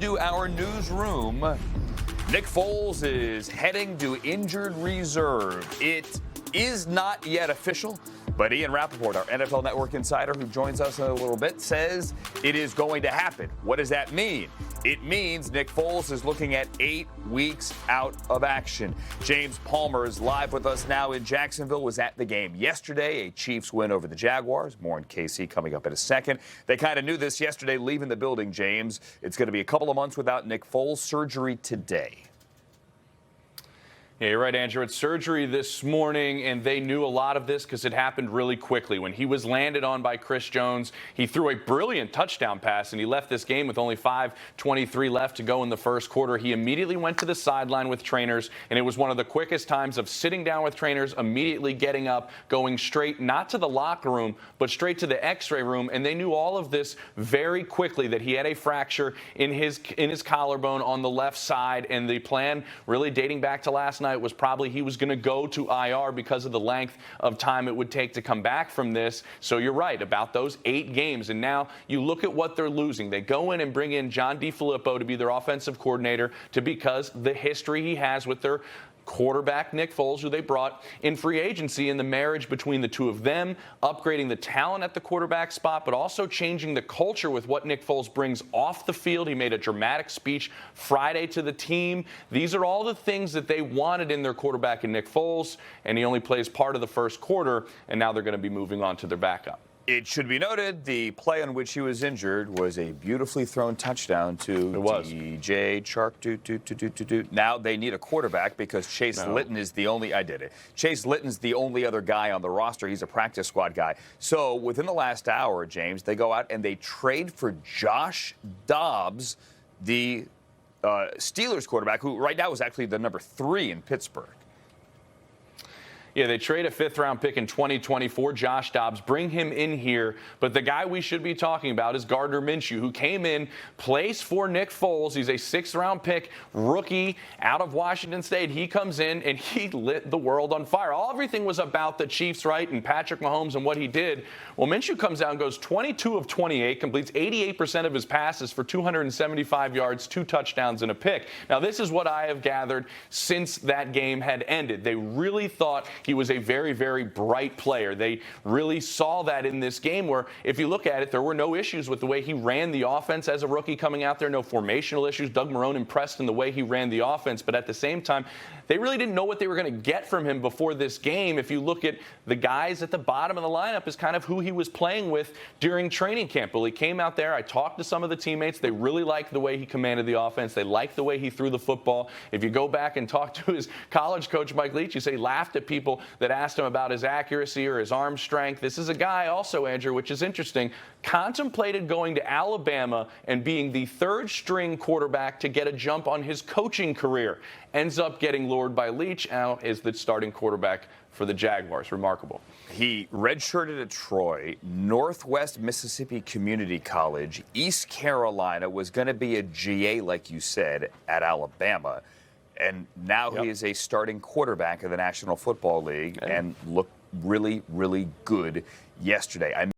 into our newsroom. Nick Foles is heading to injured reserve. It is not yet official, but Ian Rappaport, our NFL Network insider who joins us in a little bit, says it is going to happen. What does that mean? It means Nick Foles is looking at 8 weeks out of action. James Palmer is live with us now in Jacksonville, was at the game yesterday, a Chiefs win over the Jaguars. More on KC coming up in a second. They kind of knew this yesterday leaving the building, James. It's going to be a couple of months without Nick Foles. Surgery today. Yeah, you're right, Andrew. It's surgery this morning, and they knew a lot of this because it happened really quickly. When he was landed on by Chris Jones, he threw a brilliant touchdown pass, and he left this game with only 5:23 left to go in the first quarter. He immediately went to the sideline with trainers, and it was one of the quickest times of sitting down with trainers, immediately getting up, going straight, not to the locker room, but straight to the x-ray room, and they knew all of this very quickly, that he had a fracture in his collarbone on the left side, and the plan, really dating back to last night, was probably he was going to go to IR because of the length of time it would take to come back from this. So you're right about those 8 games. And now you look at what they're losing. They go in and bring in John DeFilippo to be their offensive coordinator because the history he has with their quarterback Nick Foles, who they brought in free agency, and the marriage between the two of them, upgrading the talent at the quarterback spot, but also changing the culture with what Nick Foles brings off the field. He made a dramatic speech Friday to the team. These are all the things that they wanted in their quarterback in Nick Foles, and he only plays part of the first quarter, and now they're going to be moving on to their backup. It should be noted the play on which he was injured was a beautifully thrown touchdown to DJ Chark. Now they need a quarterback because Chase Litton is the only. Chase Litton's the only other guy on the roster. He's a practice squad guy. So within the last hour, James, they go out and they trade for Josh Dobbs, the Steelers quarterback, who right now is actually the number 3 in Pittsburgh. Yeah, they trade a 5th-round pick in 2024, Josh Dobbs, bring him in here. But the guy we should be talking about is Gardner Minshew, who came in, plays for Nick Foles. He's a 6th-round pick, rookie out of Washington State. He comes in, and he lit the world on fire. Everything was about the Chiefs, right, and Patrick Mahomes and what he did. Well, Minshew comes out and goes 22 of 28, completes 88% of his passes for 275 yards, 2 touchdowns, and a pick. Now, this is what I have gathered since that game had ended. They really thought he was a very, very bright player. They really saw that in this game where, if you look at it, there were no issues with the way he ran the offense as a rookie coming out there, no formational issues. Doug Marrone impressed in the way he ran the offense, but at the same time, they really didn't know what they were going to get from him before this game. If you look at the guys at the bottom of the lineup is kind of who he was playing with during training camp. Well, he came out there. I talked to some of the teammates. They really liked the way he commanded the offense. They liked the way he threw the football. If you go back and talk to his college coach, Mike Leach, you say he laughed at people that asked him about his accuracy or his arm strength. This is a guy also, Andrew, which is interesting, contemplated going to Alabama and being the 3rd-string quarterback to get a jump on his coaching career. Ends up getting lured by Leach, now is the starting quarterback for the Jaguars. Remarkable. He redshirted at Troy, Northwest Mississippi Community College, East Carolina, was going to be a GA, like you said, at Alabama. And now he is a starting quarterback of the National Football League and looked really, really good yesterday.